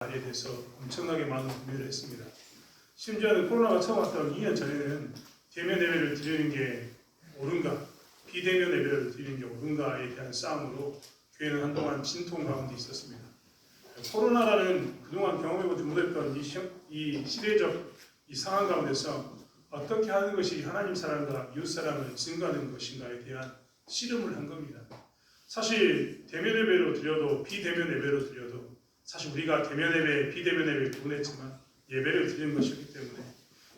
에 대해서 엄청나게 많은 고민을 했습니다. 심지어는 코로나가 처음 왔던 2년 전에는 대면 예배를 드리는 게 옳은가, 비대면 예배를 드리는 게 옳은가에 대한 싸움으로 교회는 한동안 진통 가운데 있었습니다. 코로나라는 그동안 경험해보지 못했던 이 시대적 이 상황 가운데서 어떻게 하는 것이 하나님 사랑과 이웃 사랑을 증가하는 것인가에 대한 씨름을 한 겁니다. 사실 대면 예배로 드려도 비대면 예배로 드려도 사실 우리가 대면 예배, 비대면 예배 구분했지만 예배를 드리는 것이기 때문에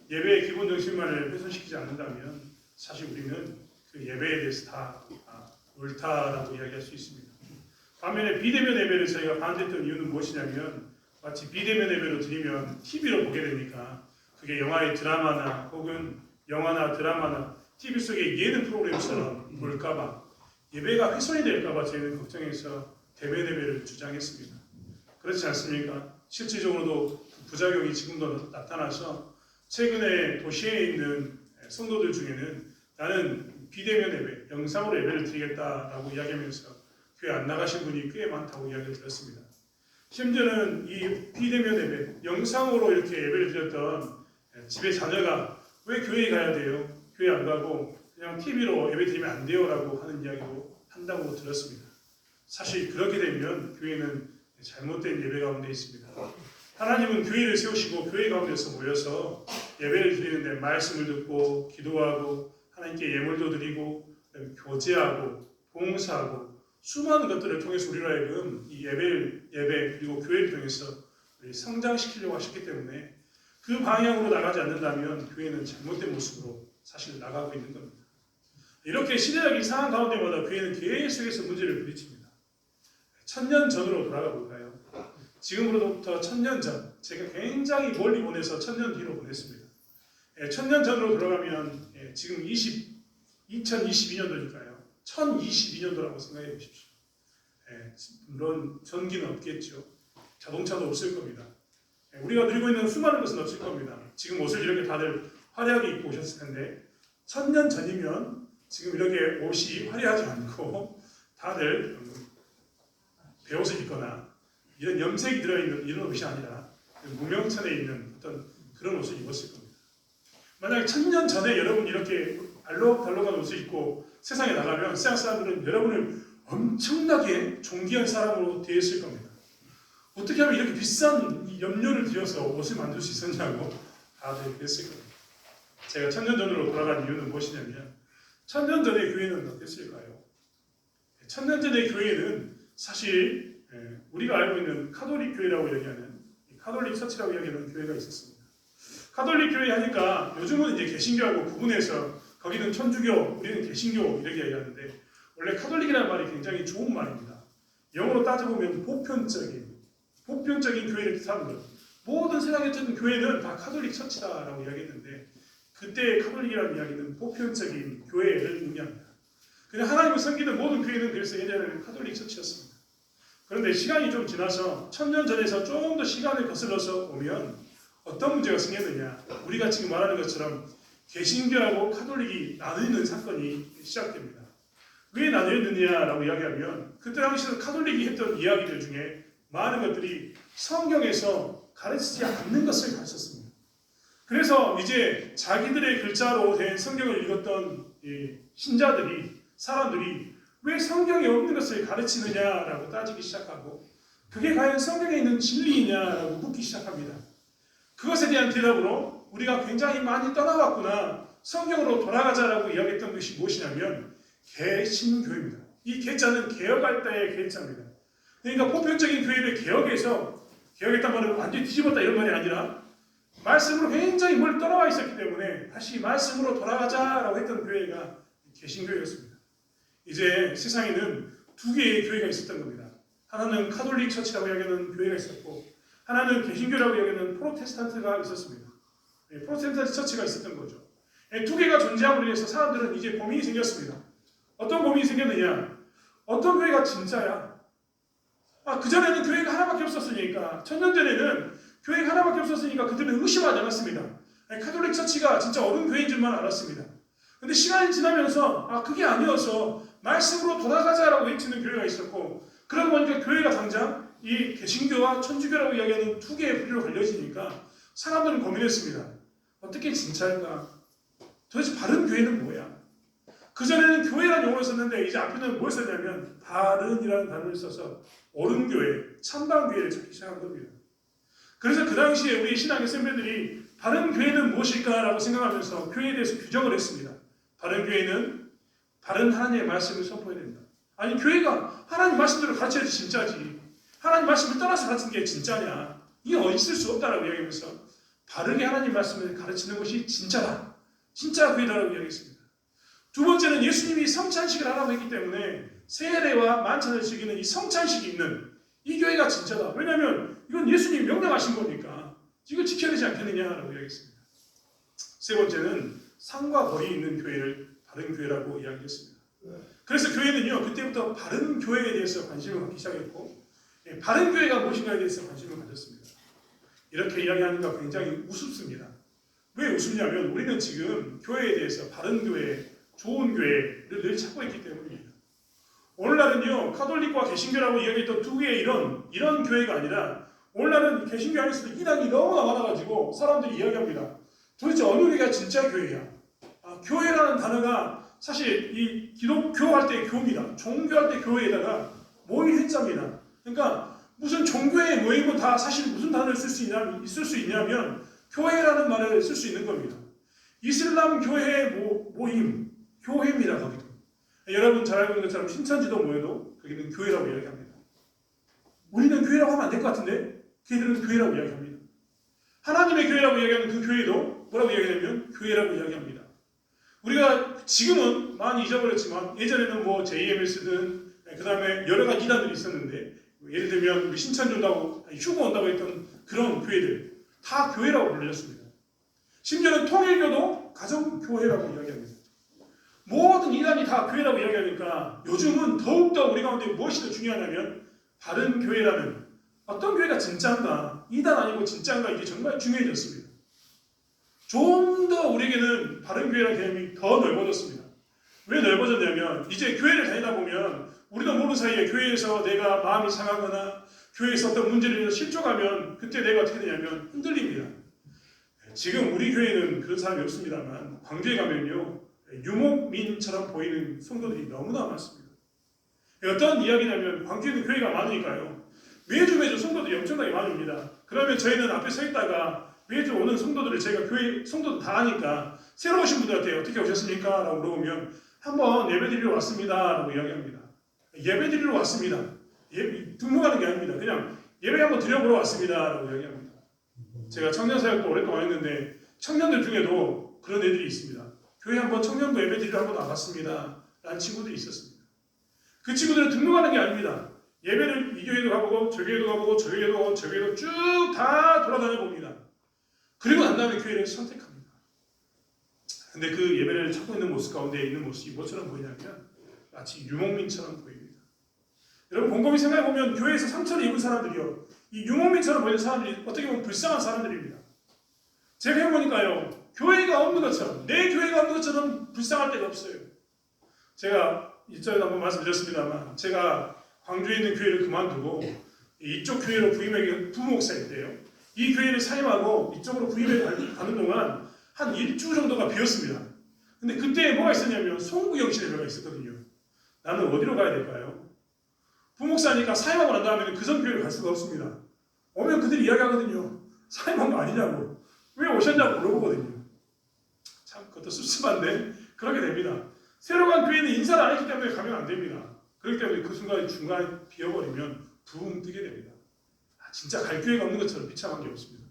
예배의 기본 정신만을 훼손시키지 않는다면 사실 우리는 그 예배에 대해서 다 옳다라고 이야기할 수 있습니다. 반면에 비대면 예배를 저희가 반대했던 이유는 무엇이냐면 마치 비대면 예배로 드리면 TV로 보게 되니까 그게 영화의 드라마나 혹은 영화나 드라마나 TV 속의 예능 프로그램처럼 볼까봐 예배가 훼손이 될까봐 저희는 걱정해서 대면 예배를 주장했습니다. 그렇지 않습니까? 실질적으로도 부작용이 지금도 나타나서 최근에 도시에 있는 성도들 중에는 나는 비대면 예배, 영상으로 예배를 드리겠다라고 이야기하면서 교회 안 나가신 분이 꽤 많다고 이야기를 들었습니다. 심지어는 이 비대면 예배, 영상으로 이렇게 예배를 드렸던 집에 자녀가 왜 교회에 가야 돼요? 교회 안 가고 그냥 TV로 예배 드리면 안 돼요? 라고 하는 이야기도 한다고 들었습니다. 사실 그렇게 되면 교회는 잘못된 예배 가운데 있습니다. 하나님은 교회를 세우시고 교회 가운데서 모여서 예배를 드리는데 말씀을 듣고 기도하고 하나님께 예물도 드리고 교제하고 봉사하고 수많은 것들을 통해서 우리로 하여금 이 예배 그리고 교회를 통해서 성장시키려고 하셨기 때문에 그 방향으로 나가지 않는다면 교회는 잘못된 모습으로 사실 나가고 있는 겁니다. 이렇게 시대적인 상황 가운데마다 교회는 계속해서 문제를 부딪힙니다. 1000년 전으로 돌아가 볼까요? 지금으로부터 1000년 전, 제가 굉장히 멀리 보내서 1000년 뒤로 보냈습니다. 1000년 전으로 돌아가면 지금 2022년도니까요. 1022년도라고 생각해 보십시오. 물론 전기는 없겠죠. 자동차도 없을 겁니다. 우리가 들고 있는 수많은 것은 없을 겁니다. 지금 옷을 이렇게 다들 화려하게 입고 오셨을 텐데 1000년 전이면 지금 이렇게 옷이 화려하지 않고 다들 베옷을 입거나 이런 염색이 들어있는 이런 옷이 아니라 무명천에 있는 어떤 그런 옷을 입었을 겁니다. 만약에 1000년 전에 여러분 이렇게 알록달록한 옷을 입고 세상에 나가면 세상 사람들은 여러분을 엄청나게 존귀한 사람으로 대했을 겁니다. 어떻게 하면 이렇게 비싼 이 염료를 들여서 옷을 만들 수 있었냐고 다들 그랬을 겁니다. 제가 1000년 전으로 돌아간 이유는 무엇이냐면 1000년 전의 교회는 어땠을까요? 1000년 전의 교회는 사실 우리가 알고 있는 카톨릭 교회라고 얘기하는 카톨릭 처치라고 이야기하는 교회가 있었습니다. 카톨릭 교회 하니까 요즘은 이제 개신교하고 구분해서 거기는 천주교, 우리는 개신교 이렇게 이야기하는데 원래 카톨릭이라는 말이 굉장히 좋은 말입니다. 영어로 따져보면 보편적인 교회를 뜻하는 것. 모든 세상에 있던 교회는 다 카톨릭 처치다라고 이야기했는데 그때 카톨릭이라는 이야기는 보편적인 교회를 의미합니다. 그냥 하나님을 섬기는 모든 교회는 그래서 예전에는 카톨릭 처치였습니다. 그런데 시간이 좀 지나서 1000년 전에서 좀 더 시간을 거슬러서 보면 어떤 문제가 생겼느냐. 우리가 지금 말하는 것처럼 개신교하고 카톨릭이 나뉘는 사건이 시작됩니다. 왜 나뉘었느냐라고 이야기하면 그때 당시에 카톨릭이 했던 이야기들 중에 많은 것들이 성경에서 가르치지 않는 것을 가르쳤습니다. 그래서 이제 자기들의 글자로 된 성경을 읽었던 신자들이 사람들이 왜 성경에 없는 것을 가르치느냐라고 따지기 시작하고 그게 과연 성경에 있는 진리이냐라고 묻기 시작합니다. 그것에 대한 대답으로 우리가 굉장히 많이 떠나왔구나 성경으로 돌아가자라고 이야기했던 것이 무엇이냐면 개신교입니다. 이 개자는 개혁할 때의 개자입니다. 그러니까 보편적인 교회를 개혁했단 말은 완전히 뒤집었다 이런 말이 아니라 말씀으로 굉장히 멀리 떠나와 있었기 때문에 다시 말씀으로 돌아가자라고 했던 교회가 개신교였습니다. 이제 세상에는 두 개의 교회가 있었던 겁니다. 하나는 카톨릭 처치라고 이야기하는 교회가 있었고 하나는 개신교라고 이야기하는 프로테스탄트가 있었습니다. 프로테스탄트 처치가 있었던 거죠. 두 개가 존재함으로 인해서 사람들은 이제 고민이 생겼습니다. 어떤 고민이 생겼느냐? 어떤 교회가 진짜야? 그전에는 교회가 하나밖에 없었으니까 1000년 전에는 교회가 하나밖에 없었으니까 그들은 의심하지 않았습니다. 카톨릭 처치가 진짜 옳은 교회인 줄만 알았습니다. 근데 시간이 지나면서 그게 아니어서 말씀으로 돌아가자라고 외치는 교회가 있었고 그러고 보니까 교회가 당장 이 개신교와 천주교라고 이야기하는 두 개의 부류로 갈려지니까 사람들은 고민했습니다. 어떻게 진짜일까? 도대체 바른 교회는 뭐야? 그전에는 교회라는 용어를 썼는데 이제 앞에는 뭘 썼냐면 바른이라는 단어를 써서 옳은 교회, 참다운 교회를 찾기 시작한 겁니다. 그래서 그 당시에 우리 신앙의 선배들이 바른 교회는 무엇일까라고 생각하면서 교회에 대해서 규정을 했습니다. 바른 교회는 바른 하나님의 말씀을 선포해야 된다. 아니 교회가 하나님 말씀대로 가르쳐야지 진짜지. 하나님 말씀을 떠나서 가르치는 게 진짜냐. 이게 어디 있을 수 없다라고 이야기하면서 바르게 하나님 말씀을 가르치는 것이 진짜다. 진짜 교회다라고 이야기했습니다. 두 번째는 예수님이 성찬식을 하라고 했기 때문에 세례와 만찬을 즐기는 이 성찬식이 있는 이 교회가 진짜다. 왜냐하면 이건 예수님이 명령하신 거니까 이걸 지켜야 되지 않겠느냐라고 이야기했습니다. 세 번째는 상과 거리 있는 교회를 바른 교회라고 이야기했습니다. 그래서 교회는요 그때부터 바른 교회에 대해서 관심을 갖기 시작했고 바른 교회가 무엇인가에 대해서 관심을 가졌습니다. 이렇게 이야기하니까 굉장히 우습습니다. 왜 우습냐면 우리는 지금 교회에 대해서 바른 교회, 좋은 교회를 늘 찾고 있기 때문입니다. 오늘날은요 카톨릭과 개신교라고 이야기했던 두 개의 이런 교회가 아니라 오늘날은 개신교 안에서도 이단이 너무나 많아가지고 사람들이 이야기합니다. 도대체 어느 교회가 진짜 교회야? 교회라는 단어가 사실 이 기독교 할 때 교입니다. 종교할 때 교회에다가 모일 해자입니다. 그러니까 무슨 종교의 모임은 다 사실 무슨 단어를 쓸 수 있냐면 교회라는 말을 쓸 수 있는 겁니다. 이슬람 교회 모임, 교회입니다. 거기도. 여러분 잘 알고 있는 것처럼 신천지도 모여도 거기는 교회라고 이야기합니다. 우리는 교회라고 하면 안 될 것 같은데 걔들은 교회라고 이야기합니다. 하나님의 교회라고 이야기하는 그 교회도 뭐라고 이야기하냐면 교회라고 이야기합니다. 우리가 지금은 많이 잊어버렸지만 예전에는 뭐 JMS든 그 다음에 여러 가지 이단들이 있었는데 예를 들면 우리 신천지 온다고 휴거 온다고 했던 그런 교회들 다 교회라고 불렸습니다. 심지어는 통일교도 가정교회라고 이야기합니다. 모든 이단이 다 교회라고 이야기하니까 요즘은 더욱더 우리 가운데 무엇이 더 중요하냐면 바른 교회라는 어떤 교회가 진짜인가 이단 아니고 진짜인가 이게 정말 중요해졌습니다. 좀 더 우리에게는 바른 교회라는 개념이 더 넓어졌습니다. 왜 넓어졌냐면 이제 교회를 다니다 보면 우리도 모르는 사이에 교회에서 내가 마음이 상하거나 교회에서 어떤 문제를 실족하면 그때 내가 어떻게 되냐면 흔들립니다. 지금 우리 교회는 그런 사람이 없습니다만 광주에 가면요 유목민처럼 보이는 성도들이 너무나 많습니다. 어떤 이야기냐면 광주에는 교회가 많으니까요 매주 성도들이 엄청나게 많이 옵니다. 그러면 저희는 앞에 서 있다가 매주 오는 성도들을 저희가 교회 성도들 다 하니까 새로 오신 분들한테 어떻게 오셨습니까? 라고 물어보면 한번 예배 드리러 왔습니다 라고 이야기합니다. 예배 드리러 왔습니다. 등록하는 게 아닙니다. 그냥 예배 한번 드려보러 왔습니다 라고 이야기합니다. 제가 청년사역도 오랫동안 했는데 청년들 중에도 그런 애들이 있습니다. 교회 한번 청년도 예배 드리러 한번 와봤습니다 라는 친구들이 있었습니다. 그 친구들은 등록하는 게 아닙니다. 예배를 이 교회도 가보고 저 교회도 가보고 저 교회도 가보고 저 교회도 쭉 다 돌아다녀 봅니다. 그리고 난 다음에 교회를 선택합니다. 근데 그 예배를 찾고 있는 모습 가운데 있는 모습이 뭐처럼 보이냐면 마치 유목민처럼 보입니다. 여러분 곰곰이 생각해보면 교회에서 상처를 입은 사람들이요 이 유목민처럼 보이는 사람들이 어떻게 보면 불쌍한 사람들입니다. 제가 해보니까요 교회가 없는 것처럼 내 교회가 없는 것처럼 불쌍할 데가 없어요. 제가 이전에도 한번 말씀드렸습니다만 제가 광주에 있는 교회를 그만두고 이쪽 교회로 부임하기 부목사일 때요. 이 교회를 사임하고 이쪽으로 부임해 가는 동안 한 일주 정도가 비었습니다. 근데 그때 뭐가 있었냐면 송구영신 예배가 있었거든요. 나는 어디로 가야 될까요? 부목사니까 사임하고 난 다음에는 그 전 교회를 갈 수가 없습니다. 오면 그들이 이야기하거든요. 사임한 거 아니냐고. 왜 오셨냐고 물어보거든요. 참 그것도 씁쓸한데 그렇게 됩니다. 새로 간 교회는 인사를 안 했기 때문에 가면 안 됩니다. 그렇기 때문에 그 순간에 중간에 비어버리면 붕 뜨게 됩니다. 진짜 갈 교회가 없는 것처럼 비참한 게 없습니다.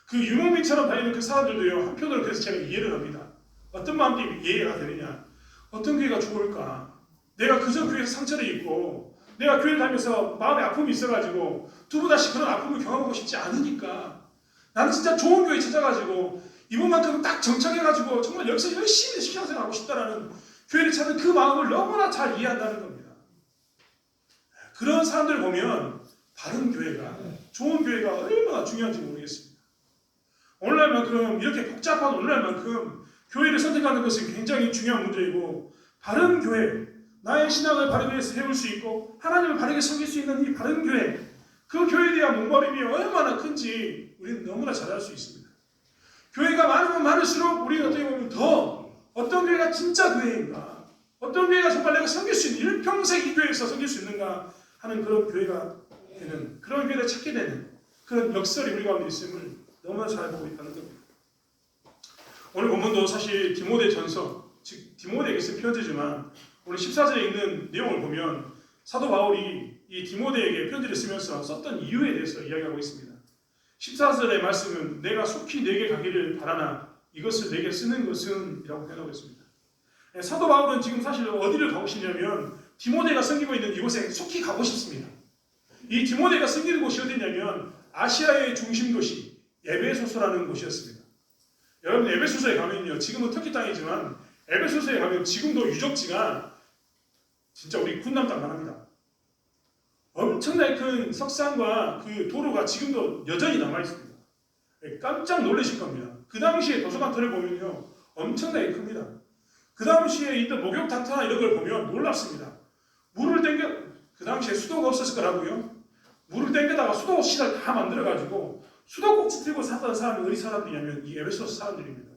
그 유목민처럼 다니는 그 사람들도요 한편으로 그래서 제가 이해를 합니다. 어떤 마음이 이해가 되느냐. 어떤 교회가 좋을까. 내가 그전 교회에서 상처를 입고 내가 교회를 다니면서 마음에 아픔이 있어가지고 두 번 다시 그런 아픔을 경험하고 싶지 않으니까 나는 진짜 좋은 교회 찾아가지고 이번만큼은 딱 정착해가지고 정말 여기서 열심히 신앙생활 하고 싶다라는 교회를 찾는 그 마음을 너무나 잘 이해한다는 겁니다. 그런 사람들을 보면 바른 교회가 좋은 교회가 얼마나 중요한지 모르겠습니다. 오늘날만큼 이렇게 복잡한 오늘날만큼 교회를 선택하는 것은 굉장히 중요한 문제이고 바른 교회, 나의 신앙을 바르게 세울 수 있고 하나님을 바르게 섬길 수 있는 이 바른 교회, 그 교회에 대한 목마름이 얼마나 큰지 우리는 너무나 잘 알 수 있습니다. 교회가 많으면 많을수록 우리는 어떻게 보면 더 어떤 교회가 진짜 교회인가, 어떤 교회가 정말 내가 섬길 수 있는, 일평생 이 교회에서 섬길 수 있는가 하는 그런 교회가 되는, 그런 교회를 찾게 되는 그런 역설이 우리 가운데 있음을 너무나 잘 보고 있다는 겁니다. 오늘 본문도 사실 디모데전서, 즉 디모데에게 쓴 편지지만 오늘 14절에 있는 내용을 보면 사도 바울이 이 디모데에게 편지를 쓰면서 썼던 이유에 대해서 이야기하고 있습니다. 14절의 말씀은 내가 속히 내게 가기를 바라나 이것을 내게 쓰는 것은 이라고 표현하고 있습니다. 사도 바울은 지금 사실 어디를 가고 싶냐면 디모데가 섬기고 있는 이곳에 속히 가고 싶습니다. 이 디모데가 섬기는 곳이 어디냐면 아시아의 중심 도시 에베소서라는 곳이었습니다. 여러분 에베소서에 가면요, 지금은 터키 땅이지만 에베소서에 가면 지금도 유적지가 진짜 우리 군남 땅만 합니다. 엄청나게 큰 석상과 그 도로가 지금도 여전히 남아있습니다. 깜짝 놀라실 겁니다. 그 당시에 도서관터를 보면요 엄청나게 큽니다. 그 당시에 있던 목욕탕터나 이런 걸 보면 놀랍습니다. 물을 땡겨, 그 당시에 수도가 없었을 거라고요. 물을 땡겨다가 수도실을 다 만들어가지고 수도꼭지 들고 살던 사람이 어디 사람들이냐면 이 에베소서 사람들입니다.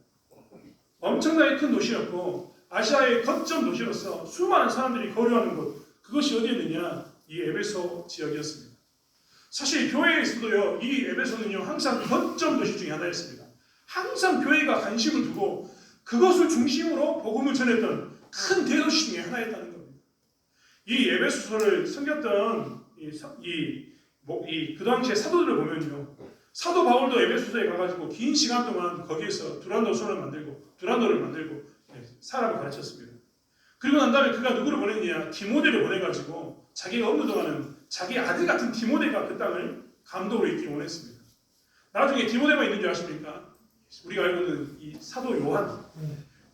엄청나게 큰 도시였고 아시아의 거점 도시로서 수많은 사람들이 거류하는 곳, 그것이 어디였느냐, 이 에베소 지역이었습니다. 사실 교회에서도요, 이 에베소는요 항상 거점 도시 중에 하나였습니다. 항상 교회가 관심을 두고 그것을 중심으로 복음을 전했던 큰 대도시 중에 하나였다는 겁니다. 이 에베소서를 섬겼던 그 당시의 사도들을 보면요, 사도 바울도 에베소서에 가가지고 긴 시간 동안 거기에서 두란노를 만들고 사람을 가르쳤습니다. 그리고 난 다음에 그가 누구를 보냈냐, 디모데를 보내가지고 자기가 없는 동안은 자기 아들 같은 디모데가 그 땅을 감독으로 있기 원했습니다. 나중에 디모데가 있는 줄 아십니까? 우리가 알고 있는 이 사도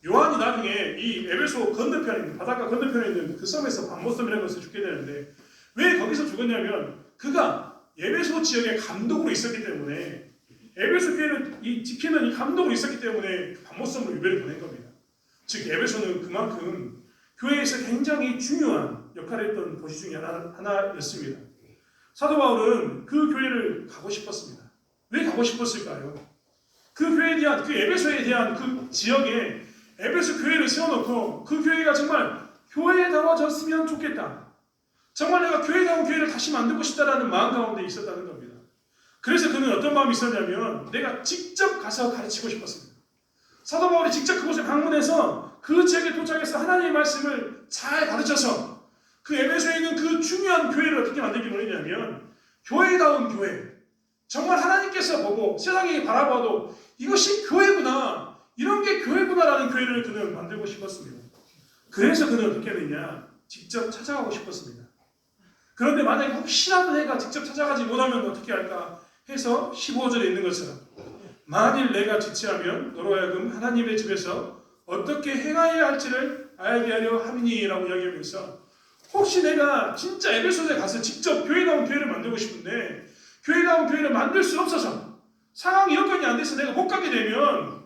요한이 나중에 이 에베소 건너편에 있는, 바닷가 건너편에 있는 그 섬에서 반모섬이라는 것을 죽게 되는데, 왜 거기서 죽었냐면 그가 에베소 지역의 감독으로 있었기 때문에, 에베소 교회를 지키는 이 감독으로 있었기 때문에 반모섬으로 유배를 보낸 겁니다. 즉 에베소는 그만큼 교회에서 굉장히 중요한 역할을 했던 도시 중에 하나였습니다. 사도 바울은 그 교회를 가고 싶었습니다. 왜 가고 싶었을까요? 그 교회에 대한, 그 에베소에 대한 그 지역에 에베소 교회를 세워놓고 그 교회가 정말 교회다워졌으면 좋겠다. 정말 내가 교회다운 교회를 다시 만들고 싶다라는 마음 가운데 있었다는 겁니다. 그래서 그는 어떤 마음이 있었냐면 내가 직접 가서 가르치고 싶었습니다. 사도 바울이 직접 그곳에 방문해서 그 지역에 도착해서 하나님의 말씀을 잘 가르쳐서 그 에베소에 있는 그 중요한 교회를 어떻게 만들기 원했냐면 교회다운 교회, 정말 하나님께서 보고 세상이 바라봐도 이것이 교회구나, 이런 게 교회구나라는 교회를 그는 만들고 싶었습니다. 그래서 그는 어떻게 했느냐, 직접 찾아가고 싶었습니다. 그런데 만약에 혹시라도 내가 직접 찾아가지 못하면 어떻게 할까 해서 15절에 있는 것처럼 만일 내가 지체하면 너로 하여금 하나님의 집에서 어떻게 행하여야 할지를 알게 하려 함이니라고 이야기하면서, 혹시 내가 진짜 에베소에 가서 직접 교회다운 교회를 만들고 싶은데 교회다운 교회를 만들 수 없어서 상황이 여건이 안 돼서 내가 못 가게 되면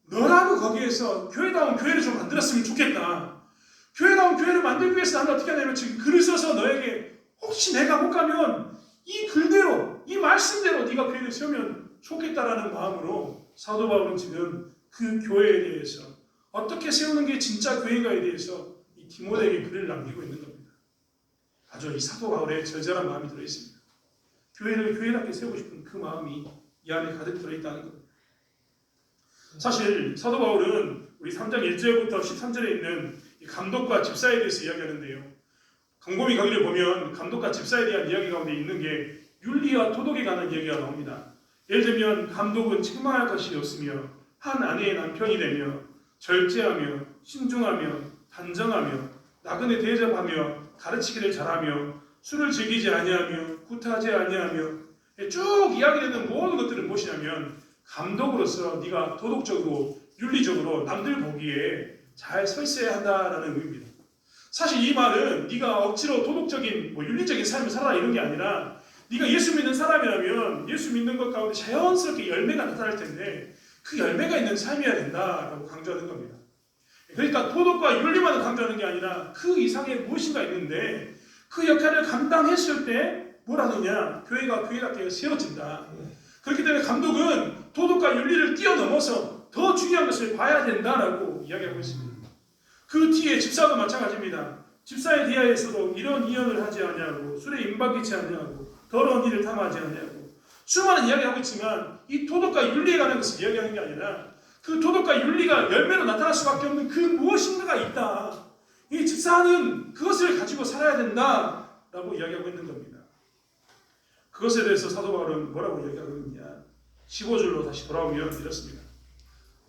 너라도 거기에서 교회다운 교회를 좀 만들었으면 좋겠다. 교회다운 교회를 만들기 위해서 나는 어떻게 하냐면 지금 글을 써서 너에게, 혹시 내가 못 가면 이 글대로, 이 말씀대로 네가 교회를 세우면 좋겠다라는 마음으로 사도 바울은 지금 그 교회에 대해서 어떻게 세우는 게 진짜 교회인가에 대해서 이 디모데에게 글을 남기고 있는 겁니다. 아주 이 사도 바울의 절절한 마음이 들어있습니다. 교회를 교회답게 세우고 싶은 그 마음이 이 안에 가득 들어있다는 겁니다. 사실 사도 바울은 우리 3장 1절부터 13절에 있는 이 감독과 집사에 대해서 이야기하는데요. 곰곰이 거기를 보면 감독과 집사에 대한 이야기 가운데 있는 게 윤리와 도덕에 관한 이야기가 나옵니다. 예를 들면 감독은 책망할 것이 없으며 한 아내의 남편이 되며 절제하며 신중하며 단정하며 나그네 대접하며 가르치기를 잘하며 술을 즐기지 아니하며 구타하지 아니하며 쭉 이야기되는 모든 것들은 무엇이냐면 감독으로서 네가 도덕적으로 윤리적으로 남들 보기에 잘 서 있어야 한다라는 의미입니다. 사실 이 말은 네가 억지로 도덕적인 윤리적인 삶을 살아라 이런 게 아니라, 네가 예수 믿는 사람이라면 예수 믿는 것 가운데 자연스럽게 열매가 나타날 텐데 그 열매가 있는 삶이어야 된다라고 강조하는 겁니다. 그러니까 도덕과 윤리만 강조하는 게 아니라 그 이상의 무엇인가 있는데 그 역할을 감당했을 때 뭐라느냐? 교회가 교회답게 세워진다. 그렇기 때문에 감독은 도덕과 윤리를 뛰어넘어서 더 중요한 것을 봐야 된다라고 이야기하고 있습니다. 그 뒤에 집사도 마찬가지입니다. 집사의 대하에서도 이런 이언을 하지 아니하고 술에 임박이지 아니하고 더러운 일을 탐하지 아니하고 수많은 이야기하고 있지만 이 도덕과 윤리에 관한 것을 이야기하는 게 아니라 그 도덕과 윤리가 열매로 나타날 수밖에 없는 그 무엇인가가 있다. 이 집사는 그것을 가지고 살아야 된다라고 이야기하고 있는 겁니다. 그것에 대해서 사도 바울은 뭐라고 이야기하고 있느냐? 15절로 다시 돌아오면 이렇습니다.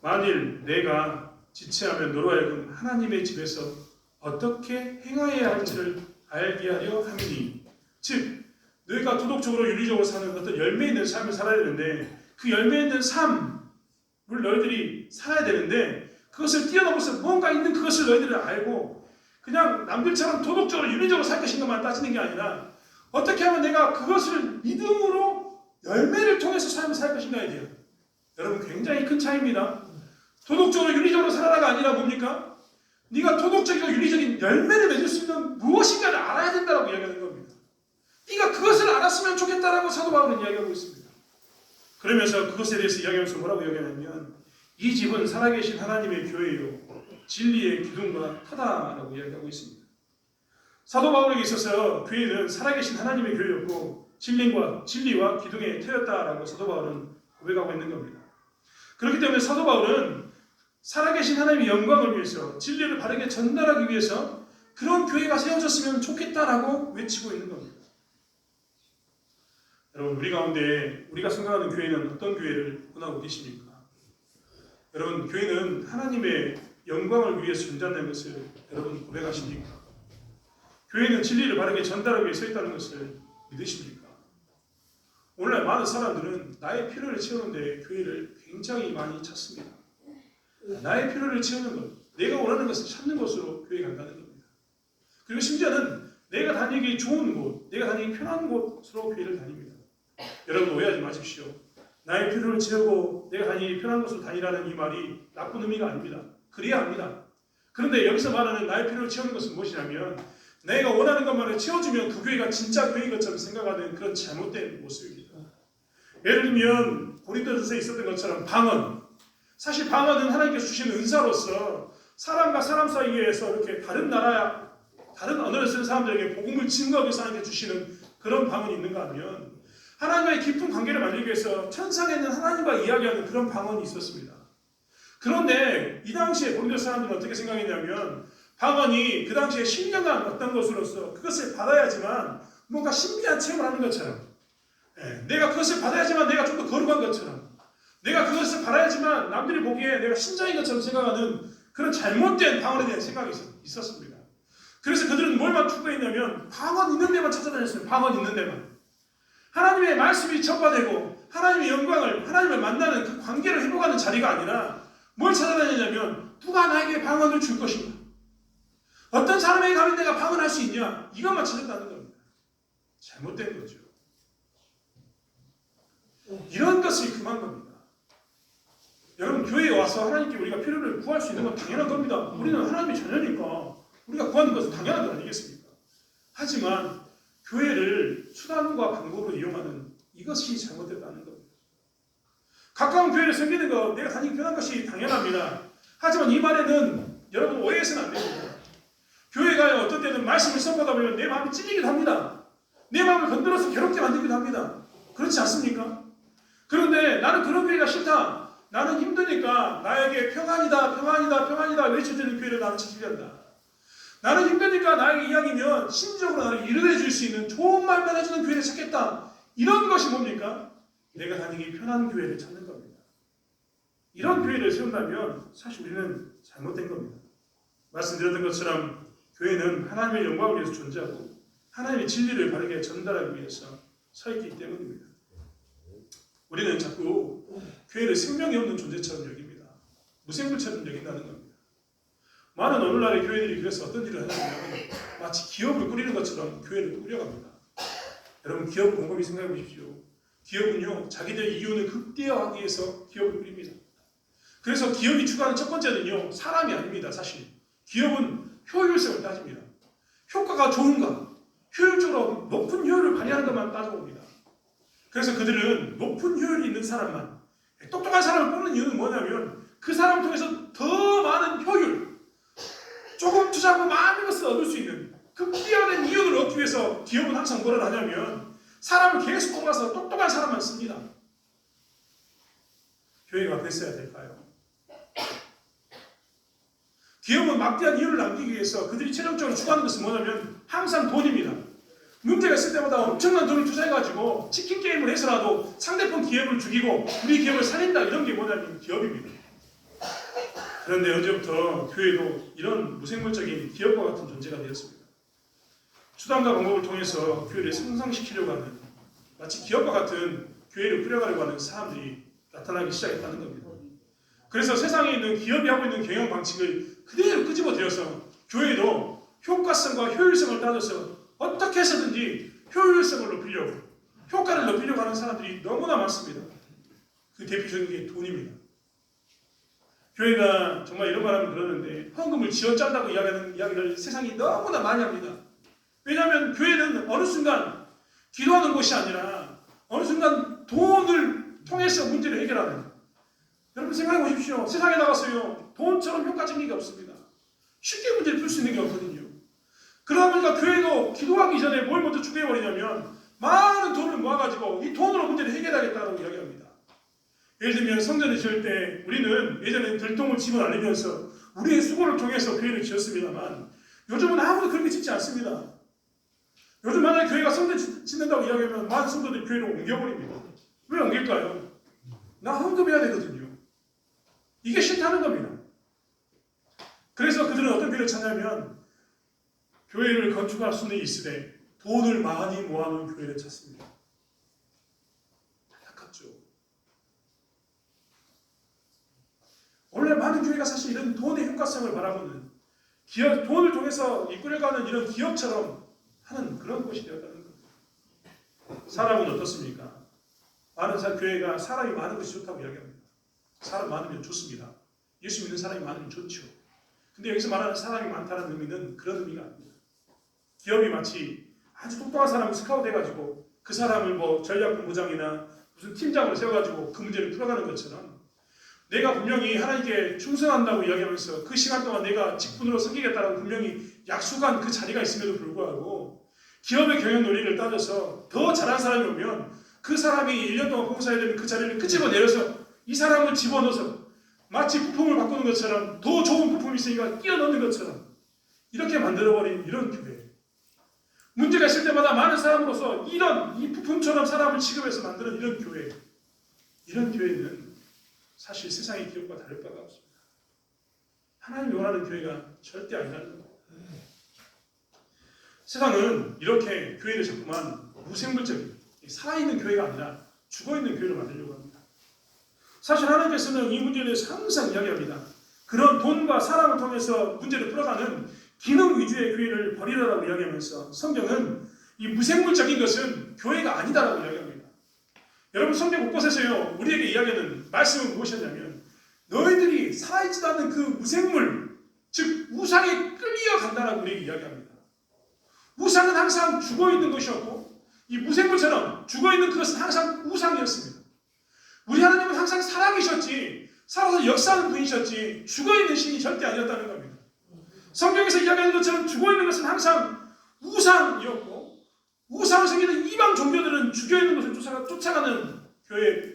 만일 내가 지체하면 너로 하여금 하나님의 집에서 어떻게 행하여야 할지를 알게 하려 함이니, 즉 너희가 도덕적으로 윤리적으로 사는 어떤 열매 있는 삶을 살아야 되는데 그 열매 있는 삶을 너희들이 살아야 되는데 그것을 뛰어넘어서 뭔가 있는 그것을 너희들이 알고 그냥 남들처럼 도덕적으로 윤리적으로 살 것인가만 따지는 게 아니라 어떻게 하면 내가 그것을 믿음으로 열매를 통해서 삶을 살 것인가에 대한, 여러분 굉장히 큰 차이입니다. 도덕적으로 윤리적으로 살아라가 아니라 뭡니까? 네가 도덕적이고 윤리적인 열매를 맺을 수 있는 무엇인가를 알아야 된다고 이야기하는 겁니다. 네가 그것을 알았으면 좋겠다라고 사도 바울은 이야기하고 있습니다. 그러면서 그것에 대해서 이야기하면서 뭐라고 이야기하냐면 이 집은 살아계신 하나님의 교회요 진리의 기둥과 터다라고 이야기하고 있습니다. 사도 바울에게 있어서 교회는 살아계신 하나님의 교회였고 진리와 기둥의 터였다라고 사도 바울은 고백하고 있는 겁니다. 그렇기 때문에 사도 바울은 살아계신 하나님의 영광을 위해서 진리를 바르게 전달하기 위해서 그런 교회가 세워졌으면 좋겠다라고 외치고 있는 겁니다. 여러분 우리 가운데 우리가 생각하는 교회는 어떤 교회를 원하고 계십니까? 여러분 교회는 하나님의 영광을 위해서 존재하는 것을 여러분 고백하십니까? 교회는 진리를 바르게 전달하기 위해 서 있다는 것을 믿으십니까? 오늘날 많은 사람들은 나의 필요를 채우는데 교회를 굉장히 많이 찾습니다. 나의 필요를 채우는 것, 내가 원하는 것을 찾는 것으로 교회에 간다는 겁니다. 그리고 심지어는 내가 다니기 좋은 곳, 내가 다니기 편한 곳으로 교회를 다닙니다. 여러분 오해하지 마십시오. 나의 필요를 채우고 내가 다니기 편한 곳으로 다니라는 이 말이 나쁜 의미가 아닙니다. 그래야 합니다. 그런데 여기서 말하는 나의 필요를 채우는 것은 무엇이냐면 내가 원하는 것만을 채워주면 그 교회가 진짜 교회인 것처럼 생각하는 그런 잘못된 모습입니다. 예를 들면 고린도전서에 있었던 것처럼 방언, 사실 방언은 하나님께서 주시는 은사로서 사람과 사람 사이에서 이렇게 다른 나라, 다른 언어를 쓰는 사람들에게 복음을 증거하기 위해서 하나님께 주시는 그런 방언이 있는가 하면 하나님과의 깊은 관계를 만들기 위해서 천상에 있는 하나님과 이야기하는 그런 방언이 있었습니다. 그런데 이 당시에 고린도 사람들은 어떻게 생각했냐면 방언이 그 당시에 신령한 어떤 것으로서 그것을 받아야지만 뭔가 신비한 체험을 하는 것처럼, 내가 그것을 받아야지만 내가 좀 더 거룩한 것처럼, 내가 그것을 받아야지만 남들이 보기에 내가 신자인 것처럼 생각하는 그런 잘못된 방언에 대한 생각이 있었습니다. 그래서 그들은 뭘만 추구했냐면 방언 있는 데만 찾아다녔어요. 방언 있는 데만. 하나님의 말씀이 전파되고 하나님의 영광을, 하나님을 만나는 그 관계를 회복하는 자리가 아니라 뭘 찾아다니냐면 누가 나에게 방언을 줄 것인가, 어떤 사람에게 가면 내가 방언할 수 있냐, 이것만 찾았다는 겁니다. 잘못된 거죠. 이런 것이 금한 겁니다. 여러분 교회에 와서 하나님께 우리가 필요를 구할 수 있는 건 당연한 겁니다. 우리는 하나님의 자녀니까 우리가 구하는 것은 당연한 것 아니겠습니까? 하지만 교회를 수단과 방법으로 이용하는 이것이 잘못됐다는 겁니다. 가까운 교회를 섬기는 것, 내가 다니기 편한 것이 당연합니다. 하지만 이 말에는 여러분 오해해서는 안 됩니다. 교회가 어떤 때는 말씀을 선포하다 보면 내 마음이 찔리기도 합니다. 내 마음을 건드려서 괴롭게 만들기도 합니다. 그렇지 않습니까? 그런데 나는 그런 교회가 싫다. 나는 힘드니까 나에게 평안이다 외쳐주는 교회를 나는 찾으려 한다. 나는 힘드니까 나에게 이야기면 심적으로 나를 위로해 줄 수 있는 좋은 말만 해주는 교회를 찾겠다. 이런 것이 뭡니까? 내가 다니기 편한 교회를 찾는 겁니다. 이런 교회를 세운다면 사실 우리는 잘못된 겁니다. 말씀드렸던 것처럼 교회는 하나님의 영광을 위해서 존재하고 하나님의 진리를 바르게 전달하기 위해서 서 있기 때문입니다. 우리는 자꾸 교회를 생명이 없는 존재처럼 여깁니다. 무생물처럼 여긴다는 겁니다. 많은 오늘날의 교회들이 그래서 어떤 일을 하냐면 마치 기업을 꾸리는 것처럼 교회를 꾸려갑니다. 여러분 기업을 곰곰이 생각해 보십시오. 기업은요 자기들 이윤을 극대화하기 위해서 기업을 꾸립니다. 그래서 기업이 추구하는 첫 번째는요, 사람이 아닙니다. 사실 기업은 효율성을 따집니다. 효과가 좋은가, 효율적으로 높은 효율을 발휘하는 것만 따져봅니다. 그래서 그들은 높은 효율이 있는 사람만, 똑똑한 사람을 뽑는 이유는 뭐냐면 그 사람을 통해서 더 많은 효율, 조금 투자하고 많은 것을 얻을 수 있는 그 뛰어난 이윤을 얻기 위해서 기업은 항상 뭐를 하냐면 사람을 계속 뽑아서 똑똑한 사람만 씁니다. 교회가 그랬어야 될까요? 기업은 막대한 이윤을 남기기 위해서 그들이 최종적으로 추구하는 것은 뭐냐면 항상 돈입니다. 문제가 있을 때마다 엄청난 돈을 투자해가지고 치킨 게임을 해서라도 상대편 기업을 죽이고 우리 기업을 살린다, 이런 게 뭐냐면 기업입니다. 그런데 언제부터 교회도 이런 무생물적인 기업과 같은 존재가 되었습니다. 수단과 방법을 통해서 교회를 성장시키려고 하는, 마치 기업과 같은 교회를 꾸려가려고 하는 사람들이 나타나기 시작했다는 겁니다. 그래서 세상에 있는 기업이 하고 있는 경영 방식을 그대로 끄집어들여서 교회도 효과성과 효율성을 따져서 어떻게 해서든지 효율성을 높이려고, 효과를 높이려고 하는 사람들이 너무나 많습니다. 그 대표적인 게 돈입니다. 교회가 정말 이런 말하면 그러는데 헌금을 쥐어짠다고 이야기하는 이야기를 세상이 너무나 많이 합니다. 왜냐하면 교회는 어느 순간 기도하는 곳이 아니라 어느 순간 돈을 통해서 문제를 해결하는, 여러분 생각해 보십시오. 세상에 나가서요, 돈처럼 효과적인 게 없습니다. 쉽게 문제를 풀 수 있는 게 없거든요. 그러다 보니까 교회도 기도하기 전에 뭘 먼저 준비해버리냐면 많은 돈을 모아가지고 이 돈으로 문제를 해결하겠다고 이야기합니다. 예를 들면 성전을 지을 때 우리는 예전에 들통을 집어 날리면서 우리의 수고를 통해서 교회를 지었습니다만 요즘은 아무도 그렇게 짓지 않습니다. 요즘 만약에 교회가 성전 짓는다고 이야기하면 많은 성도들이 교회로 옮겨버립니다. 왜 옮길까요? 나 헌금해야 되거든요. 이게 싫다는 겁니다. 그래서 그들은 어떤 교회를 찾냐면 교회를 건축할 수는 있으되 돈을 많이 모아놓은 교회를 찾습니다. 안타깝죠. 원래 많은 교회가 사실 이런 돈의 효과성을 바라보는, 기업, 돈을 통해서 이끌어가는 이런 기업처럼 하는 그런 곳이 되었다는 겁니다. 사람은 어떻습니까? 많은 교회가 사람이 많은 것이 좋다고 이야기합니다. 사람 많으면 좋습니다. 예수 믿는 사람이 많으면 좋죠. 근데 여기서 말하는 사람이 많다는 의미는 그런 의미가 아닙니다. 기업이 마치 아주 똑똑한 사람을 스카우트 해가지고 그 사람을 뭐 전략본부장이나 무슨 팀장으로 세워가지고 그 문제를 풀어가는 것처럼 내가 분명히 하나님께 충성한다고 이야기하면서 그 시간 동안 내가 직분으로 섬기겠다라고 분명히 약속한 그 자리가 있음에도 불구하고 기업의 경영 논리를 따져서 더 잘한 사람이 오면 그 사람이 1년 동안 봉사해야 되는 그 자리를 끄집어내려서 이 사람을 집어넣어서 마치 부품을 바꾸는 것처럼 더 좋은 부품이 있으니까 끼워 넣는 것처럼 이렇게 만들어버린 이런 교회. 문제가 있을 때마다 많은 사람으로서 이 부품처럼 사람을 취급해서 만드는 이런 교회. 이런 교회는 사실 세상의 기업과 다를 바가 없습니다. 하나님이 원하는 교회가 절대 아니라는 겁니다. 세상은 이렇게 교회를 자꾸만 무생물적인, 살아있는 교회가 아니라 죽어있는 교회를 만들려고 합니다. 사실 하나님께서는 이 문제에 대해서 항상 이야기합니다. 그런 돈과 사람을 통해서 문제를 풀어가는 기능 위주의 교회를 버리라고 이야기하면서 성경은 이 무생물적인 것은 교회가 아니다라고 이야기합니다. 여러분 성경 곳곳에서요 우리에게 이야기하는 말씀은 무엇이었냐면 너희들이 살아있지도 않는 그 무생물, 즉 우상에 끌려간다라고 우리에게 이야기합니다. 우상은 항상 죽어있는 것이었고 이 무생물처럼 죽어있는 그것은 항상 우상이었습니다. 우리 하나님은 항상 살아계셨지 살아서 역사하는 분이셨지 죽어있는 신이 절대 아니었다는 겁니다. 성경에서 이야기하는 것처럼 죽어있는 것은 항상 우상이었고 우상을 섬기는 이방 종교들은 죽어있는 것을 쫓아가는 교회,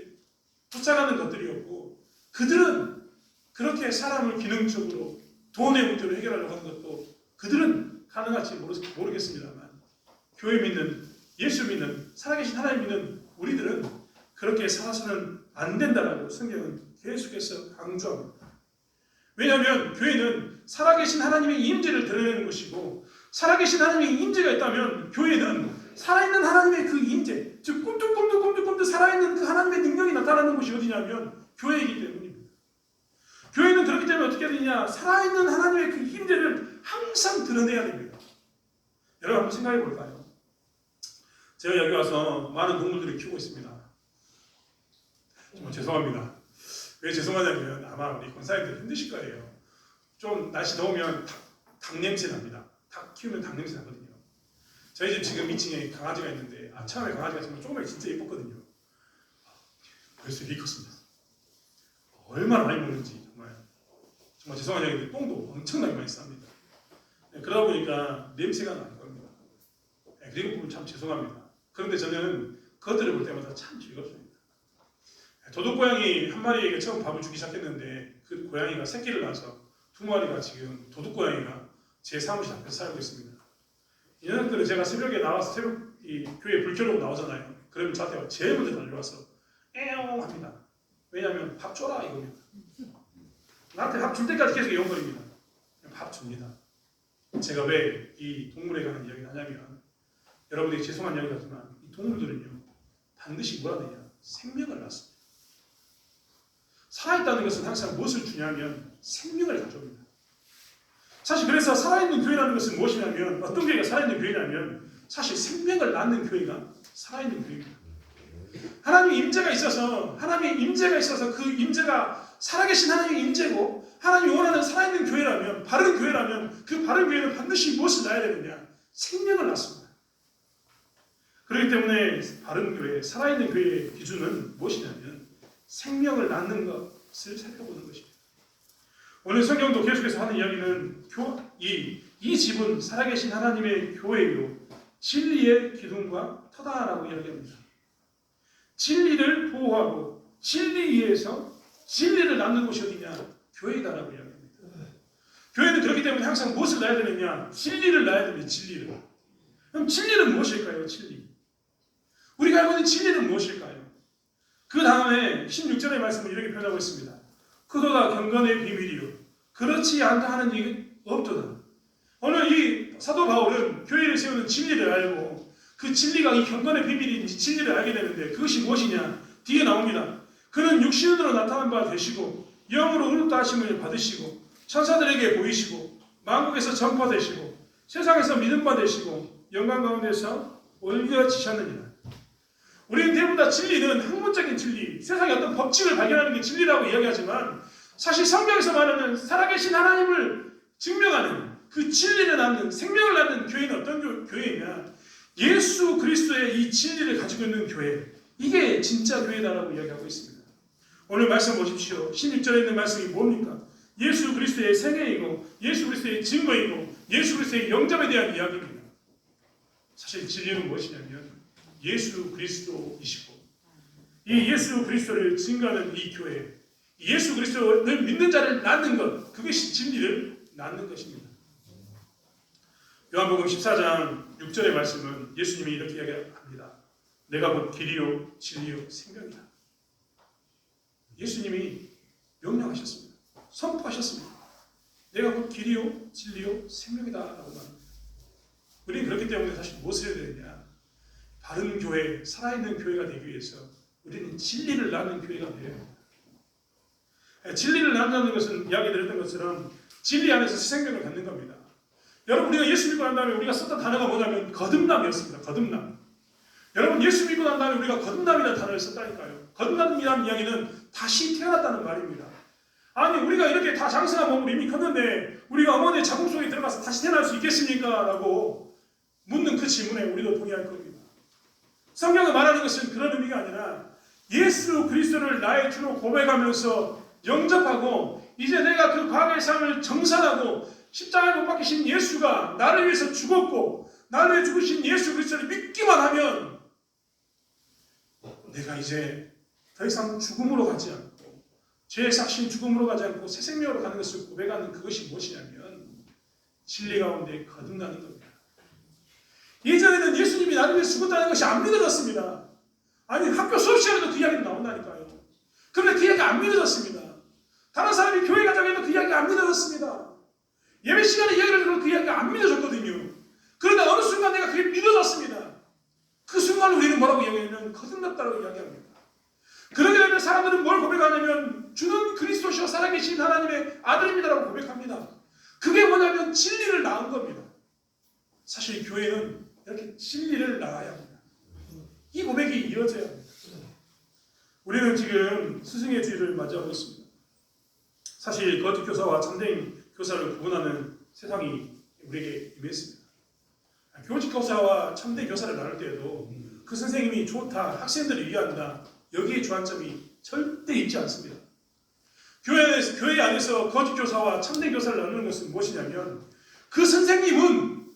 쫓아가는 것들이었고 그들은 그렇게 사람을 기능적으로 돈의 문제로 해결하려고 하는 것도 그들은 가능할지 모르겠습니다만 교회 믿는, 예수 믿는, 살아계신 하나님 믿는 우리들은 그렇게 살아서는 안 된다라고 성경은 계속해서 강조합니다. 왜냐하면 교회는 살아계신 하나님의 임재를 드러내는 것이고 살아계신 하나님의 임재가 있다면 교회는 살아있는 하나님의 그 임재, 즉 꿈틀꿈틀 살아있는 그 하나님의 능력이 나타나는 곳이 어디냐면 교회이기 때문입니다. 교회는 그렇기 때문에 어떻게 되느냐, 살아있는 하나님의 그 임재를 항상 드러내야 됩니다. 여러분 한번 생각해 볼까요? 제가 여기 와서 많은 동물들을 키우고 있습니다. 정말 죄송합니다. 왜 죄송하냐면 아마 우리 권사님들 힘드실 거예요. 좀 날씨 더우면 닭 냄새 납니다. 닭 키우면 닭 냄새 나거든요. 저희 집 지금 2층에 강아지가 있는데 처음에 강아지가 정말 조그맣게 진짜 예뻤거든요. 벌써 이렇게 컸습니다. 얼마나 많이 먹는지 정말 죄송한 얘기인데 똥도 엄청나게 많이 쌉니다. 그러다 보니까 냄새가 나는 겁니다. 그리고 보면 참 죄송합니다. 그런데 저는 그것들을 볼 때마다 참 즐겁습니다. 도둑고양이 한 마리에게 처음 밥을 주기 시작했는데 그 고양이가 새끼를 낳아서 2마리가 지금 도둑고양이가 제 사무실 앞에서 살고 있습니다. 이 녀석들은 제가 새벽에 나와서 이 교회 불 켜려고 나오잖아요. 그러면 저한테 제일 먼저 달려와서 에옹 합니다. 왜냐하면 밥 줘라 이겁니다. 나한테 밥 줄 때까지 계속 영거립니다. 밥 줍니다. 제가 왜 이 동물에 관한 이야기를 하냐면 여러분들이 죄송한 이야기 같지만 이 동물들은요 반드시 뭐라 되냐 생명을 낳습니다. 살아있다는 것은 항상 무엇을 주냐면 생명을 가져옵니다. 사실 그래서 살아있는 교회라는 것은 무엇이냐면 어떤 교회가 살아있는 교회냐면 사실 생명을 낳는 교회가 살아있는 교회입니다. 하나님의 임재가 있어서 그 임재가 살아계신 하나님의 임재고 하나님이 원하는 살아있는 교회라면 바른 교회라면 그 바른 교회는 반드시 무엇을 낳아야 되느냐 생명을 낳습니다. 그렇기 때문에 바른 교회, 살아있는 교회의 기준은 무엇이냐면 생명을 낳는 것을 살펴보는 것입니다. 오늘 성경도 계속해서 하는 이야기는 이 집은 살아계신 하나님의 교회요 진리의 기둥과 터다라고 이야기합니다. 진리를 보호하고 진리 위에서 진리를 낳는 곳이 어디냐? 교회다라고 이야기합니다. 교회는 그렇기 때문에 항상 무엇을 낳아야 되느냐? 진리를 낳아야 됩니다. 진리를. 그럼 진리는 무엇일까요? 진리. 우리가 알고 있는 진리는 무엇일까요? 그 다음에 16절의 말씀을 이렇게 표현하고 있습니다. 그도다 경건의 비밀이요 그렇지 않다 하는 일이 없도다. 오늘 이 사도 바울은 교회를 세우는 진리를 알고 그 진리가 이 경건의 비밀인지 진리를 알게 되는데 그것이 무엇이냐? 뒤에 나옵니다. 그는 육신으로 나타난 바 되시고 영으로 의롭다 하심을 받으시고 천사들에게 보이시고 만국에서 전파되시고 세상에서 믿음 바 되시고 영광 가운데서 올려지셨느니라. 우리는 대부분 다 진리는 학문적인 진리, 세상의 어떤 법칙을 발견하는 게 진리라고 이야기하지만 사실 성경에서 말하는 살아계신 하나님을 증명하는 그 진리를 낳는 생명을 낳는 교회는 어떤 교회이냐? 예수 그리스도의 이 진리를 가지고 있는 교회, 이게 진짜 교회다라고 이야기하고 있습니다. 오늘 말씀 보십시오. 16절에 있는 말씀이 뭡니까? 예수 그리스도의 생애이고 예수 그리스도의 증거이고 예수 그리스도의 영접에 대한 이야기입니다. 사실 진리는 무엇이냐면 예수 그리스도이시고 이 예수 그리스도를 증거하는 이 교회, 예수 그리스도를 믿는 자를 낳는 것, 그것이 진리를 낳는 것입니다. 요한복음 14장 6절의 말씀은 예수님이 이렇게 이야기합니다. 내가 곧 길이요 진리요 생명이다. 예수님이 명령하셨습니다. 선포하셨습니다. 내가 곧 길이요 진리요 생명이다 라고 말합니다. 우리는 그렇기 때문에 사실 무엇을 해야 되느냐? 바른 교회, 살아있는 교회가 되기 위해서 우리는 진리를 낳는 교회가 되어야 합니다. 진리를 낳는다는 것은 이야기 드렸던 것처럼 진리 안에서 생명을 갖는 겁니다. 여러분 우리가 예수 믿고 난 다음에 우리가 썼던 단어가 뭐냐면 거듭남이었습니다. 거듭남. 여러분 예수 믿고 난 다음에 우리가 거듭남이라는 단어를 썼다니까요. 거듭남이라는 이야기는 다시 태어났다는 말입니다. 아니 우리가 이렇게 다 장성한 몸을 이미 컸는데 우리가 어머니의 자궁 속에 들어가서 다시 태어날 수 있겠습니까? 라고 묻는 그 질문에 우리도 동의할 겁니다. 성경이 말하는 것은 그런 의미가 아니라 예수 그리스도를 나의 주로 고백하면서 영접하고 이제 내가 그 과거의 삶을 정산하고 십자가에 못 박히신 예수가 나를 위해서 죽었고 나를 위해 죽으신 예수 그리스도를 믿기만 하면 내가 이제 더 이상 죽음으로 가지 않고 죄의 삭신 죽음으로 가지 않고 새 생명으로 가는 것을 고백하는 그것이 무엇이냐면 진리 가운데 거듭나는 겁니다. 예전에는 예수님이 나를 위해 죽었다는 것이 안 믿어졌습니다. 아니 학교 수업 시간에도 그 이야기가 나온다니까요. 그런데 그 이야기가 안 믿어졌습니다. 다른 사람이 교회 가자고 그 이야기가 안 믿어졌습니다. 예배 시간에 이야기를 들으면 그 이야기가 안 믿어졌거든요. 그런데 어느 순간 내가 그게 믿어졌습니다. 그 순간 우리는 뭐라고 이야기하냐면 거듭났다고 이야기합니다. 그러게 되면 사람들은 뭘 고백하냐면 주는 그리스도시와 살아계신 하나님의 아들입니다라고 고백합니다. 그게 뭐냐면 진리를 낳은 겁니다. 사실 교회는 이렇게 진리를 낳아야 합니다. 이 고백이 이어져야 합니다. 우리는 지금 스승의 주일을 맞이하고 있습니다. 사실 거짓 교사와 참된 교사를 구분하는 세상이 우리에게 임했습니다. 거짓 교사와 참된 교사를 나눌 때에도 그 선생님이 좋다, 학생들을 위한다, 여기에 주안점이 절대 있지 않습니다. 교회 안에서 거짓 교사와 참된 교사를 나누는 것은 무엇이냐면 그 선생님은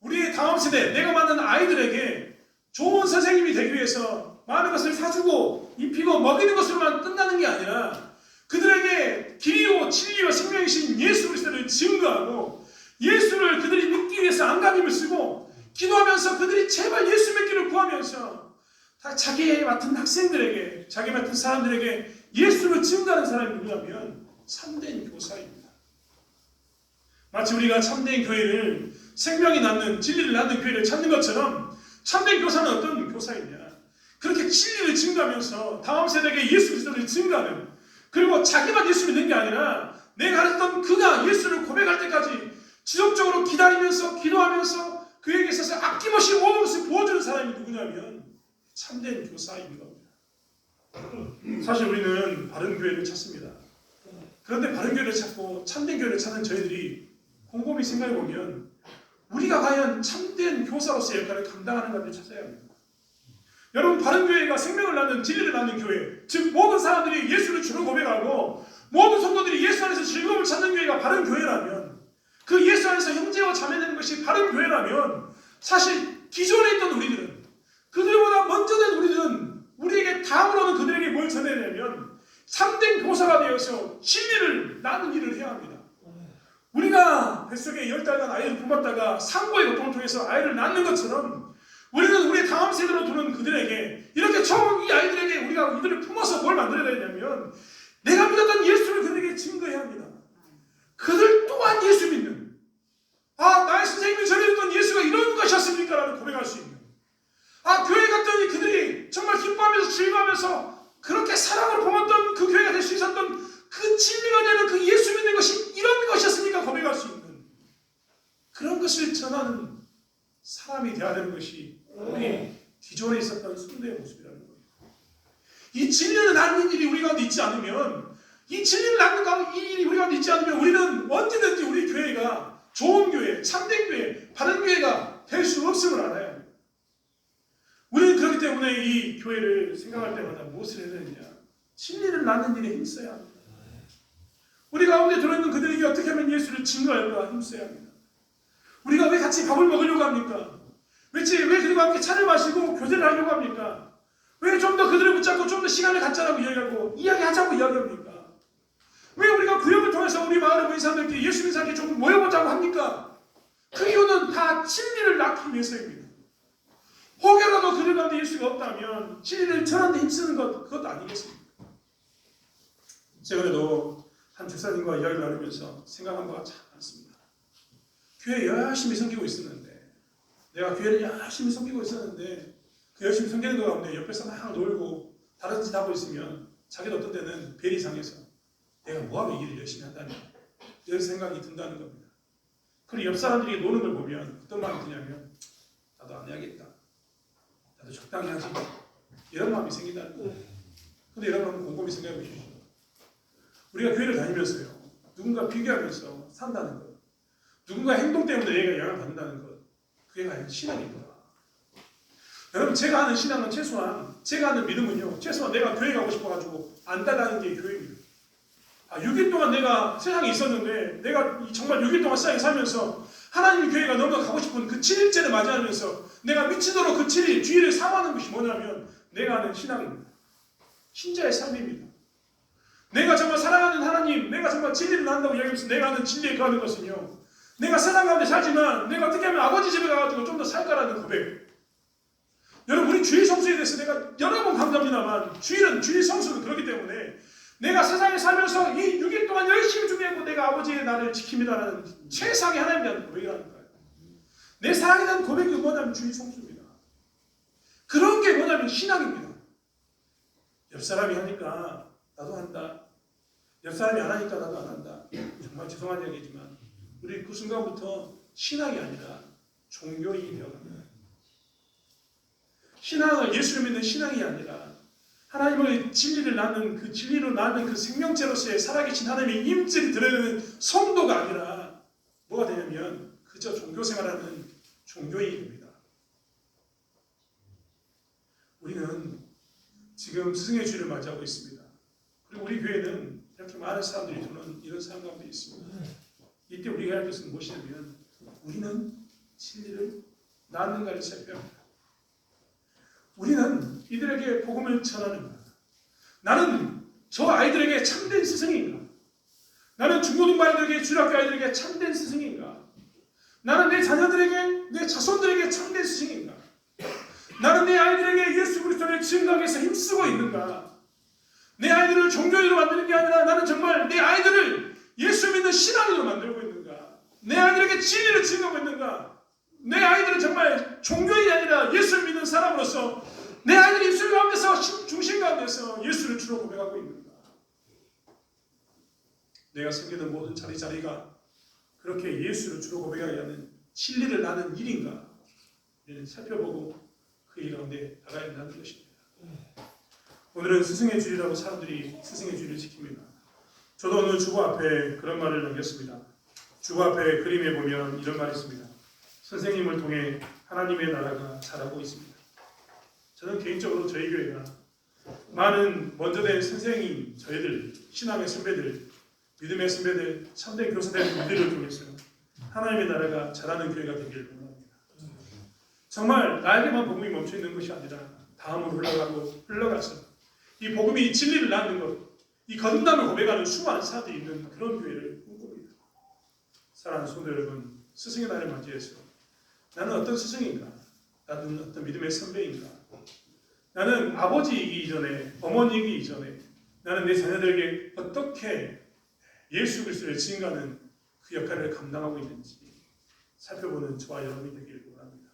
우리의 다음 세대, 내가 만나는 아이들에게 좋은 선생님이 되기 위해서 많은 것을 사주고 입히고 먹이는 것으로만 끝나는 게 아니라 그들에게 길이요 진리와 생명이신 예수 그리스도를 증거하고 예수를 그들이 믿기 위해서 안간힘을 쓰고 기도하면서 그들이 제발 예수 믿기를 구하면서 다 자기 맡은 학생들에게 자기 맡은 사람들에게 예수를 증거하는 사람이 누구냐면 참된 교사입니다. 마치 우리가 참된 교회를 생명이 낳는 진리를 낳는 교회를 찾는 것처럼 참된 교사는 어떤 교사이냐? 그렇게 진리를 증거하면서 다음 세대에게 예수 그리스도를 증거하는, 그리고 자기만 예수 믿는 게 아니라 내가 가르쳤던 그가 예수를 고백할 때까지 지속적으로 기다리면서 기도하면서 그에게 있어서 아낌없이 모든 것을 부어주는 사람이 누구냐면 참된 교사인 겁니다. 사실 우리는 바른 교회를 찾습니다. 그런데 바른 교회를 찾고 참된 교회를 찾는 저희들이 곰곰이 생각해보면 우리가 과연 참된 교사로서의 역할을 감당하는가를 찾아야 합니다. 여러분, 바른 교회가 생명을 낳는 진리를 낳는 교회, 즉 모든 사람들이 예수를 주로 고백하고 모든 성도들이 예수 안에서 즐거움을 찾는 교회가 바른 교회라면, 그 예수 안에서 형제와 자매되는 것이 바른 교회라면, 사실 기존에 있던 우리들은, 그들보다 먼저 된 우리들은 우리에게 다음으로는 그들에게 뭘 전해야 되냐면 참된 교사가 되어서 진리를 낳는 일을 해야 합니다. 우리가 뱃속에 10달간 아이를 품었다가 산고의 고통을 통해서 아이를 낳는 것처럼 우리는 우리 다음 세대로 두는 그들에게 이렇게 처음 이 아이들에게 우리가 이들을 품어서 뭘 만들어야 되냐면 내가 믿었던 예수를 그들에게 증거해야 합니다. 그들 또한 예수 믿는, 나의 선생님이 전해줬던 예수가 이런 것이었습니까? 라는 고백할 수 있는, 교회 갔더니 그들이 정말 기뻐하면서 즐거워하면서 그렇게 사랑으로 품었던 그 교회가 될 수 있었던 그 진리가 되는 그 예수 믿는 것이 이런 것이었습니까? 고백할 수 있는 그런 것을 전하는 사람이 되어야 되는 것이 우리 기존에 있었던 성도의 모습이라는 거예요. 이 진리를 낳는 일이 우리 가운데 있지 않으면, 이 진리를 낳는 이 일이 우리 가운데 있지 않으면 우리는 언제든지 우리 교회가 좋은 교회, 참된 교회, 바른 교회가 될 수 없음을 알아야 합니다. 우리는 그렇기 때문에 이 교회를 생각할 때마다 무엇을 해야 되느냐? 진리를 낳는 일에 힘써야 합니다. 우리 가운데 들어있는 그들에게 어떻게 하면 예수를 증거할까 힘써야 합니다. 우리가 왜 같이 밥을 먹으려고 합니까? 왜 그들과 함께 차를 마시고 교제를 하려고 합니까? 왜 좀 더 그들을 붙잡고 좀 더 시간을 갖자라고 이야기하자고 이야기합니까? 왜 우리가 구역을 통해서 우리 마을에 모인 사람들께 예수 믿는 사람들께 좀 모여보자고 합니까? 그 이유는 다 진리를 낳기 위해서입니다. 혹여라도 그들 가운데 예수가 없다면 진리를 전하는 데 힘쓰는 것, 그것도 아니겠습니까? 최근에도 한 집사님과 이야기를 나누면서 생각한 바가 참 많습니다. 교회 열심히 섬기고 있었는데, 내가 교회를 열심히 섬기고 있었는데 그 열심히 섬기는 것 가운데 옆에서 막 놀고 다른 짓 하고 있으면 자기도 어떤 때는 벨이 상해서 내가 뭐하면 이 일을 열심히 한다니, 이런 생각이 든다는 겁니다. 그리고 옆 사람들이 노는 걸 보면 어떤 마음이 드냐면 나도 안 해야겠다, 나도 적당히 하지, 이런 마음이 생긴다는 거예요. 근데 여러분 한번 곰곰이 생각해 보십시오. 우리가 교회를 다니면서요, 누군가 비교하면서 산다는 것, 누군가 행동 때문에 내가 영향을 받는다는 것, 그게 과연 신앙입니다. 여러분, 제가 하는 신앙은 최소한, 제가 하는 믿음은요, 최소한 내가 교회 가고 싶어가지고 안 따라가는 게 교회입니다. 6일 동안 내가 세상에 있었는데, 내가 정말 6일 동안 세상에 살면서 하나님 교회가 너무나 가고 싶은 그 7일째를 맞이하면서 내가 미치도록 그 7일, 주일을 사모하는 것이 뭐냐면 내가 하는 신앙입니다. 신자의 삶입니다. 내가 정말 사랑하는 하나님, 내가 정말 진리를 낳는다고 이야기하면서 내가 하는 진리에 거하는 것은요, 내가 세상 가운데 살지만 내가 어떻게 하면 아버지 집에 가가지고 좀 더 살까라는 고백. 여러분, 우리 주일 성수에 대해서 내가 여러 번 강조합니다만 주일 성수는 그렇기 때문에 내가 세상에 살면서 이 6일 동안 열심히 준비하고 내가 아버지의 나를 지킵니다라는 최상의 하나님에 대한 고백이라는 거예요. 내 사랑에 대한 고백이 뭐냐면 주일 성수입니다. 그런 게 뭐냐면 신앙입니다. 옆 사람이 하니까 나도 한다, 옆 사람이 안 하니까 나도 안 한다. 정말 죄송한 얘기지만 우리 그 순간부터 신앙이 아니라 종교인이 되어갑니다. 신앙을, 예수를 믿는 신앙이 아니라 하나님의 진리를 낳는 그 진리로 낳는 그 생명체로서의 살아계신 하나님의 임재를 드러내는 성도가 아니라 뭐가 되냐면 그저 종교생활하는 종교인이 됩니다. 우리는 지금 스승의 주일을 맞이하고 있습니다. 그리고 우리 교회는 이렇게 많은 사람들이 도는 이런 상황 가운데 있습니다. 이때 우리가 할 것은 무엇이냐면 우리는 진리를 낳는가를 살펴야 합니다. 우리는 이들에게 복음을 전하는가? 나는 저 아이들에게 참된 스승인가? 나는 중고등부 아이들에게 중학교 아이들에게 참된 스승인가? 나는 내 자녀들에게 내 자손들에게 참된 스승인가? 나는 내 아이들에게 예수 그리스도를 증거하기 위해서 힘쓰고 있는가? 내 아이들을 종교인으로 만드는 게 아니라 나는 정말 내 아이들을 예수 믿는 신앙인으로 만들고 있는가? 내 아이들에게 진리를 증거하고 있는가? 내 아이들은 정말 종교인이 아니라 예수를 믿는 사람으로서 내 아이들이 입술 가운데서 중심 가운데서 예수를 주로 고백하고 있는가? 내가 섬기는 모든 자리자리가 그렇게 예수를 주로 고백하게 하는 진리를 나는 일인가? 우리는 살펴보고 그 일 가운데 나가야 한다는 것입니다. 오늘은 스승의 주일이라고 사람들이 스승의 주일을 지킵니다. 저도 오늘 주보 앞에 그런 말을 남겼습니다. 주보 앞에 그림에 보면 이런 말이 있습니다. 선생님을 통해 하나님의 나라가 자라고 있습니다. 저는 개인적으로 저희 교회가 많은 먼저 된 선생님, 저희들, 신앙의 선배들, 믿음의 선배들, 참된 교사된 분들을 통해서 하나님의 나라가 자라는 교회가 되기를 원합니다. 정말 나에게만 복음이 멈춰있는 것이 아니라 다음으로 흘러가서 이 복음이 진리를 낳는 것, 이 거듭남을 고백하는 수많은 사람들이 있는 그런 교회를 꿈꿉니다. 사랑하는 성도 여러분, 스승의 날을 맞이해서 나는 어떤 스승인가? 나는 어떤 믿음의 선배인가? 나는 아버지이기 이전에, 어머니이기 이전에 나는 내 자녀들에게 어떻게 예수 그리스도를 증거하는 그 역할을 감당하고 있는지 살펴보는 저와 여러분이 되기를 원합니다.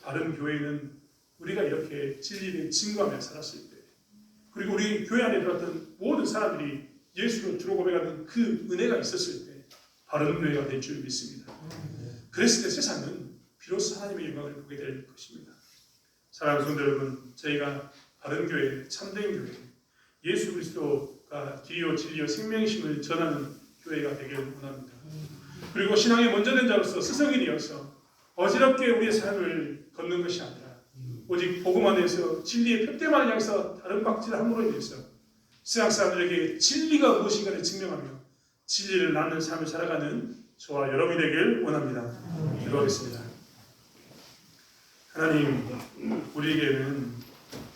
바른 교회는 우리가 이렇게 진리를 증거하며 살았을 때, 그리고 우리 교회 안에 들어왔던 모든 사람들이 예수를 주로 고백하는 그 은혜가 있었을 때 바른 교회가 될 줄 믿습니다. 그랬을 때 세상은 비로소 하나님의 영광을 보게 될 것입니다. 사랑하는 성도 여러분, 저희가 바른 교회, 참된 교회, 예수 그리스도가 길이요 진리요 생명이심을 전하는 교회가 되기를 원합니다. 그리고 신앙의 먼저 된 자로서 스승이 되어서 어지럽게 우리의 삶을 걷는 것이 아니라 오직 복음 안에서 진리의 표대만을 향해서 다른 박질을 함으로 인해서 세상 사람들에게 진리가 무엇인가를 증명하며 진리를 낳는 삶을 살아가는 저와 여러분이 되길 원합니다. 기도하겠습니다. 하나님, 우리에게는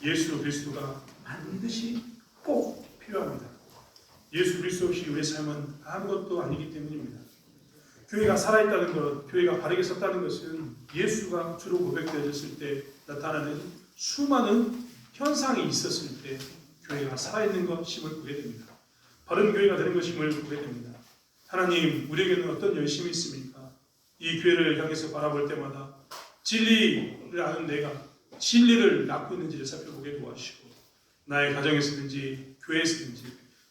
예수 그리스도가 반드시 꼭 필요합니다. 예수 그리스도 없이 우리의 삶은 아무것도 아니기 때문입니다. 교회가 살아있다는 것, 교회가 바르게 섰다는 것은 예수가 주로 고백되어졌을 때 나타나는 수많은 현상이 있었을 때 교회가 살아있는 것임을 보게 됩니다. 바른 교회가 되는 것임을 보게 됩니다. 하나님, 우리에게는 어떤 열심이 있습니까? 이 교회를 향해서 바라볼 때마다 진리를 아는 내가 진리를 낳고 있는지를 살펴보게 도와주시고 나의 가정에서든지 교회에서든지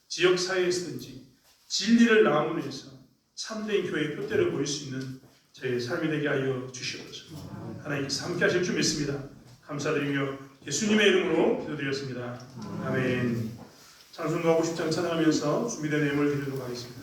지역사회에서든지 진리를 낳음으로 해서 참된 교회의 표대를 보일 수 있는 제 삶이 되게 하여 주시옵소서. 하나님께서 함께 하실 줄 믿습니다. 감사드리며 예수님의 이름으로 기도드렸습니다. 아멘. 찬송가 50장 찬양하면서 준비된 예물 드리도록 하겠습니다.